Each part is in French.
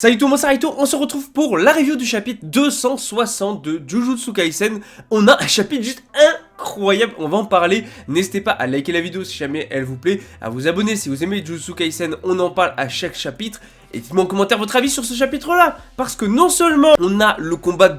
Salut tout le monde, c'est Raito, on se retrouve pour la review du chapitre 260 de Jujutsu Kaisen. On a un chapitre juste incroyable, on va en parler. N'hésitez pas à liker la vidéo si jamais elle vous plaît, à vous abonner si vous aimez Jujutsu Kaisen, on en parle à chaque chapitre. Et dites-moi en commentaire votre avis sur ce chapitre-là, parce que non seulement on a le combat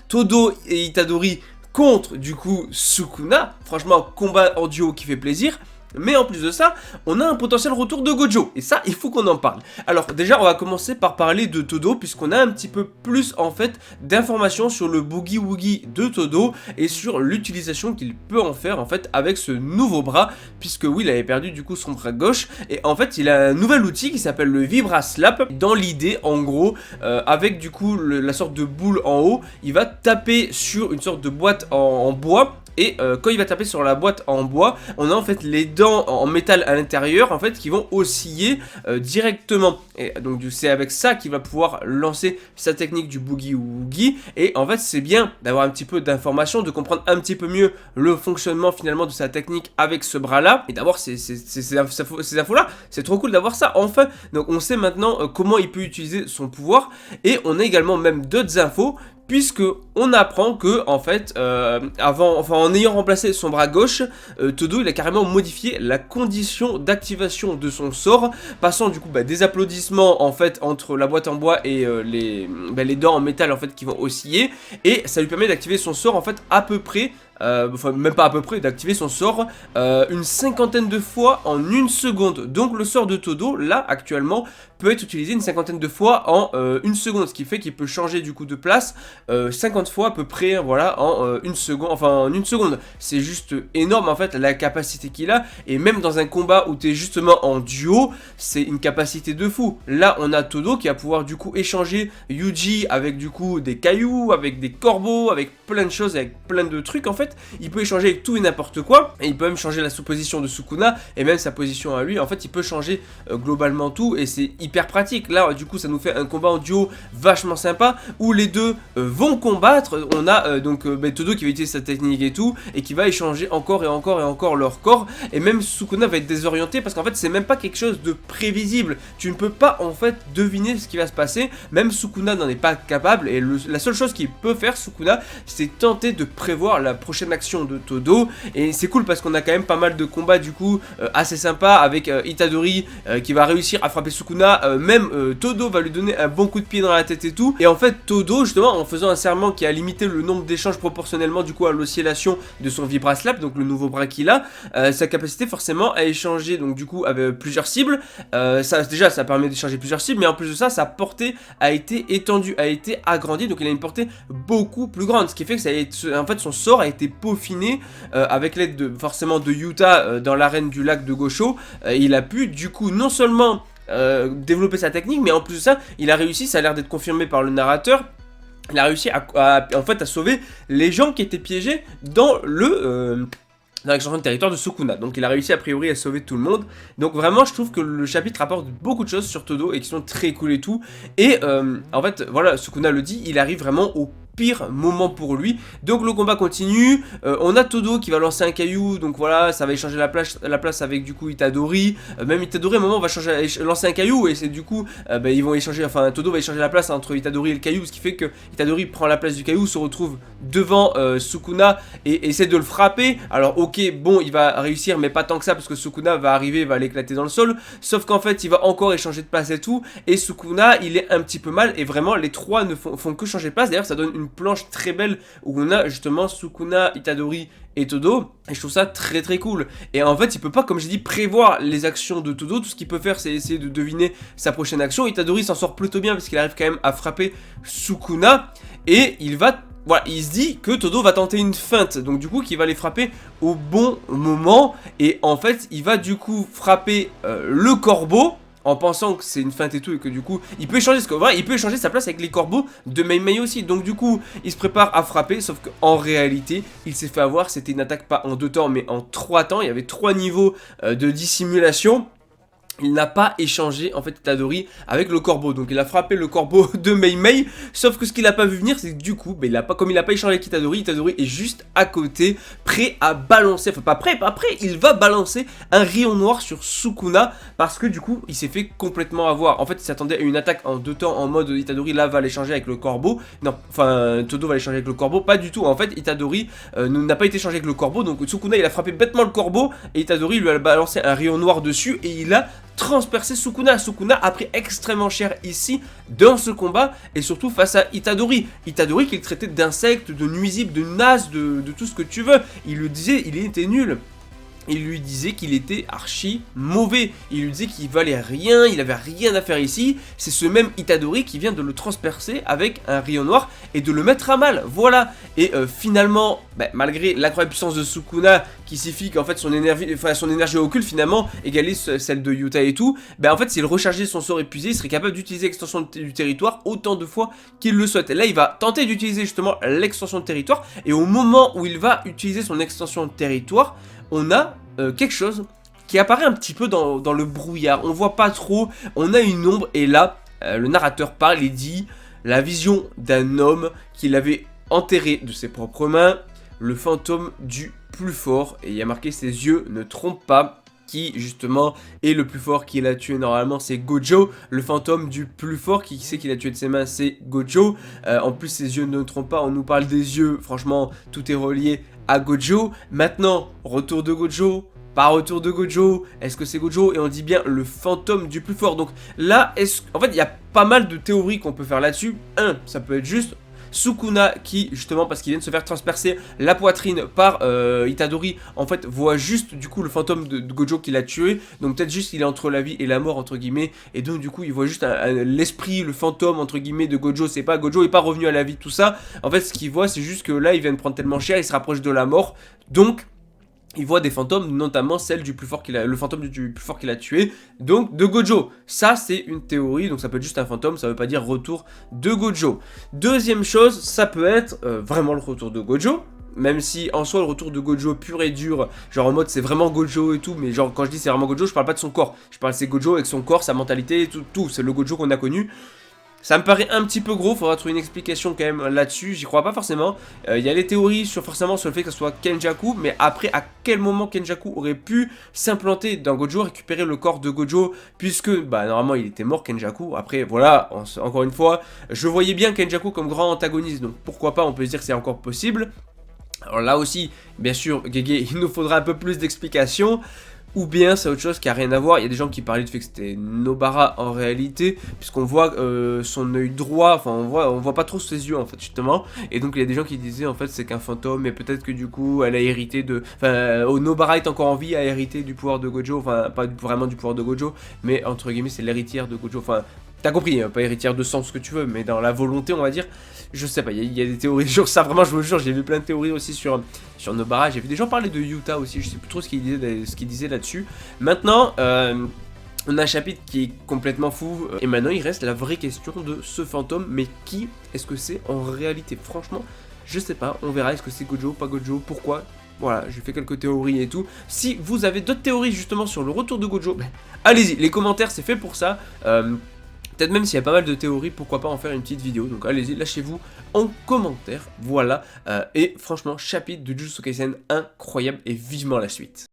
Todo et Itadori contre du coup Sukuna, franchement combat en duo qui fait plaisir. Mais en plus de ça, on a un potentiel retour de Gojo, et ça, il faut qu'on en parle. Alors déjà, on va commencer par parler de Todo, puisqu'on a un petit peu plus, en fait, d'informations sur le Boogie Woogie de Todo, et sur l'utilisation qu'il peut en faire, en fait, avec ce nouveau bras, puisque oui, il avait perdu, du coup, son bras gauche, et en fait, il a un nouvel outil qui s'appelle le Vibra Slap. Dans l'idée, en gros, avec, du coup, la sorte de boule en haut, il va taper sur une sorte de boîte en bois. Et quand il va taper sur la boîte en bois, on a en fait les dents en métal à l'intérieur en fait qui vont osciller directement. Et donc c'est avec ça qu'il va pouvoir lancer sa technique du Boogie Woogie. Et en fait c'est bien d'avoir un petit peu d'informations, de comprendre un petit peu mieux le fonctionnement finalement de sa technique avec ce bras là. Et d'avoir ces infos là, c'est trop cool d'avoir ça enfin. Donc on sait maintenant comment il peut utiliser son pouvoir. Et on a également même d'autres infos, puisque on apprend que en fait en ayant remplacé son bras gauche, Todo il a carrément modifié la condition d'activation de son sort, passant du coup des applaudissements en fait entre la boîte en bois et les dents en métal en fait qui vont osciller, et ça lui permet d'activer son sort en fait à peu près enfin même pas à peu près, d'activer son sort une cinquantaine de fois en une seconde. Donc le sort de Todo là actuellement peut être utilisé une cinquantaine de fois en une seconde, ce qui fait qu'il peut changer du coup de place 50 fois à peu près, voilà, en une seconde, enfin en une seconde. C'est juste énorme en fait la capacité qu'il a, et même dans un combat où tu es justement en duo, c'est une capacité de fou. Là on a Todo qui va pouvoir du coup échanger Yuji avec du coup des cailloux, avec des corbeaux, avec plein de choses, avec plein de trucs en fait. Il peut échanger avec tout et n'importe quoi, et il peut même changer la position de Sukuna et même sa position à lui. En fait il peut changer globalement tout, et c'est hyper pratique. Là du coup ça nous fait un combat en duo vachement sympa où les deux vont combattre. On a Todo qui va utiliser sa technique et tout, et qui va échanger encore et encore et encore leur corps, et même Sukuna va être désorienté parce qu'en fait c'est même pas quelque chose de prévisible. Tu ne peux pas en fait deviner ce qui va se passer, même Sukuna n'en est pas capable, et la seule chose qu'il peut faire Sukuna, c'est tenter de prévoir la prochaine action de Todo. Et c'est cool parce qu'on a quand même pas mal de combats du coup assez sympa avec Itadori qui va réussir à frapper Sukuna, même Todo va lui donner un bon coup de pied dans la tête et tout. Et en fait Todo justement, en faisant un serment qui a limité le nombre d'échanges proportionnellement du coup à l'oscillation de son Vibra Slap, donc le nouveau bras qu'il a, sa capacité forcément à échanger donc du coup avec plusieurs cibles, ça permet d'échanger plusieurs cibles, mais en plus de ça, sa portée a été étendue, a été agrandie, donc il a une portée beaucoup plus grande, ce qui fait que en fait son sort a été peaufiné avec l'aide forcément de Yuta dans l'arène du lac de Gosho. Il a pu du coup non seulement développer sa technique, mais en plus de ça, il a réussi, ça a l'air d'être confirmé par le narrateur, il a réussi en fait à sauver les gens qui étaient piégés dans l'extension de territoire de Sukuna. Donc il a réussi a priori à sauver tout le monde. Donc vraiment je trouve que le chapitre apporte beaucoup de choses sur Todo et qui sont très cool et tout. Et en fait voilà, Sukuna le dit, il arrive vraiment au pire moment pour lui. Donc le combat continue, on a Todo qui va lancer un caillou, donc voilà, ça va échanger la place avec du coup Itadori. Même Itadori à un moment va lancer un caillou, et c'est du coup ils vont échanger, enfin Todo va échanger la place entre Itadori et le caillou, ce qui fait que Itadori prend la place du caillou, se retrouve devant Sukuna et essaie de le frapper. Alors ok, bon, il va réussir mais pas tant que ça, parce que Sukuna va arriver, va l'éclater dans le sol, sauf qu'en fait il va encore échanger de place et tout, et Sukuna il est un petit peu mal, et vraiment les trois ne font que changer de place. D'ailleurs ça donne une planche très belle où on a justement Sukuna, Itadori et Todo, et je trouve ça très très cool. Et en fait il peut pas, comme j'ai dit, prévoir les actions de Todo. Tout ce qu'il peut faire c'est essayer de deviner sa prochaine action. Itadori s'en sort plutôt bien parce qu'il arrive quand même à frapper Sukuna, et voilà, il se dit que Todo va tenter une feinte, donc du coup qu'il va les frapper au bon moment, et en fait il va du coup frapper le corbeau en pensant que c'est une feinte et tout, et que du coup il peut échanger il peut échanger sa place avec les corbeaux de Mei Mei aussi. Donc du coup il se prépare à frapper, sauf qu'en réalité il s'est fait avoir. C'était une attaque pas en 2 temps mais en 3 temps. Il y avait 3 niveaux de dissimulation. il n'a pas échangé en fait Itadori avec le corbeau, donc il a frappé le corbeau de Mei Mei, sauf que ce qu'il a pas vu venir c'est que du coup, comme il a pas échangé avec Itadori, Itadori est juste à côté, prêt à balancer, enfin pas prêt, il va balancer un rayon noir sur Sukuna, parce que du coup il s'est fait complètement avoir. En fait il s'attendait à une attaque en deux temps en mode Itadori là va l'échanger avec le corbeau, non, enfin Todo va l'échanger avec le corbeau, pas du tout, en fait Itadori n'a pas été échangé avec le corbeau, donc Sukuna il a frappé bêtement le corbeau, et Itadori lui a balancé un rayon noir dessus, et il a transpercer Sukuna. Sukuna a pris extrêmement cher ici dans ce combat et surtout face à Itadori. Itadori qu'il traitait d'insecte, de nuisible, de naze, de tout ce que tu veux. Il le disait, il était nul. Il lui disait qu'il était archi mauvais. Il lui disait qu'il valait rien, il avait rien à faire ici. C'est ce même Itadori qui vient de le transpercer avec un rayon noir et de le mettre à mal. Voilà. Et finalement, malgré l'incroyable puissance de Sukuna qui signifie qu'en fait son énergie occulte finalement égalise celle de Yuta et tout, en fait s'il rechargeait son sort épuisé, il serait capable d'utiliser l'extension du territoire autant de fois qu'il le souhaite. Et là il va tenter d'utiliser justement l'extension de territoire, et au moment où il va utiliser son extension de territoire, on a quelque chose qui apparaît un petit peu dans le brouillard, on voit pas trop, on a une ombre, et là le narrateur parle et dit la vision d'un homme qu'il avait enterré de ses propres mains, le fantôme du plus fort, et il y a marqué ses yeux ne trompent pas, qui justement est le plus fort qu'il a tué normalement, c'est Gojo, le fantôme du plus fort, qui sait qu'il a tué de ses mains, c'est Gojo. En plus ses yeux ne trompent pas, on nous parle des yeux, franchement tout est relié à Gojo. Maintenant, retour de Gojo, pas retour de Gojo, est-ce que c'est Gojo? Et on dit bien le fantôme du plus fort. Donc là, en fait il y a pas mal de théories qu'on peut faire là-dessus. Ça peut être juste Sukuna qui, justement, parce qu'il vient de se faire transpercer la poitrine par Itadori, en fait, voit juste, du coup, le fantôme de Gojo qui l'a tué. Donc, peut-être juste, il est entre la vie et la mort, entre guillemets. Et donc, du coup, il voit juste l'esprit, le fantôme, entre guillemets, de Gojo. C'est pas, Gojo est pas revenu à la vie, tout ça. En fait, ce qu'il voit, c'est juste que là, il vient de prendre tellement cher, il se rapproche de la mort. Donc, il voit des fantômes, notamment celle du plus fort le fantôme du plus fort qu'il a tué, donc de Gojo. Ça, c'est une théorie, donc ça peut être juste un fantôme, ça veut pas dire retour de Gojo. Deuxième chose, ça peut être vraiment le retour de Gojo, même si en soi le retour de Gojo pur et dur, genre en mode c'est vraiment Gojo et tout, mais genre quand je dis c'est vraiment Gojo, je parle pas de son corps, je parle c'est Gojo avec son corps, sa mentalité, tout, c'est le Gojo qu'on a connu. Ça me paraît un petit peu gros, faudra trouver une explication quand même là-dessus, j'y crois pas forcément. Il y a les théories forcément sur le fait que ce soit Kenjaku, mais après à quel moment Kenjaku aurait pu s'implanter dans Gojo, récupérer le corps de Gojo, puisque normalement il était mort Kenjaku. Après voilà, encore une fois, je voyais bien Kenjaku comme grand antagoniste, donc pourquoi pas, on peut se dire que c'est encore possible. Alors là aussi, bien sûr, Gege, il nous faudra un peu plus d'explications. Ou bien c'est autre chose qui a rien à voir. Il y a des gens qui parlaient du fait que c'était Nobara en réalité, puisqu'on voit son œil droit, enfin on voit pas trop ses yeux en fait justement. Et donc il y a des gens qui disaient en fait c'est qu'un fantôme, mais peut-être que du coup elle a hérité de, enfin Nobara est encore en vie, a hérité du pouvoir de Gojo, enfin pas vraiment du pouvoir de Gojo, mais entre guillemets c'est l'héritière de Gojo, enfin t'as compris, hein, pas héritière de sang, ce que tu veux, mais dans la volonté on va dire. Je sais pas, il y a des théories sur ça, vraiment je vous jure, j'ai vu plein de théories aussi sur Nobara, j'ai vu des gens parler de Yuta aussi, je sais plus trop ce qu'il disait là-dessus. Maintenant, on a un chapitre qui est complètement fou, et maintenant il reste la vraie question de ce fantôme, mais qui est-ce que c'est en réalité? Franchement, je sais pas, on verra, est-ce que c'est Gojo, pas Gojo, pourquoi? Voilà, j'ai fait quelques théories et tout. Si vous avez d'autres théories justement sur le retour de Gojo, allez-y, les commentaires c'est fait pour ça. Peut-être même s'il y a pas mal de théories, pourquoi pas en faire une petite vidéo. Donc allez-y, lâchez-vous en commentaire. Voilà. Et franchement, chapitre de Jujutsu Kaisen incroyable et vivement la suite.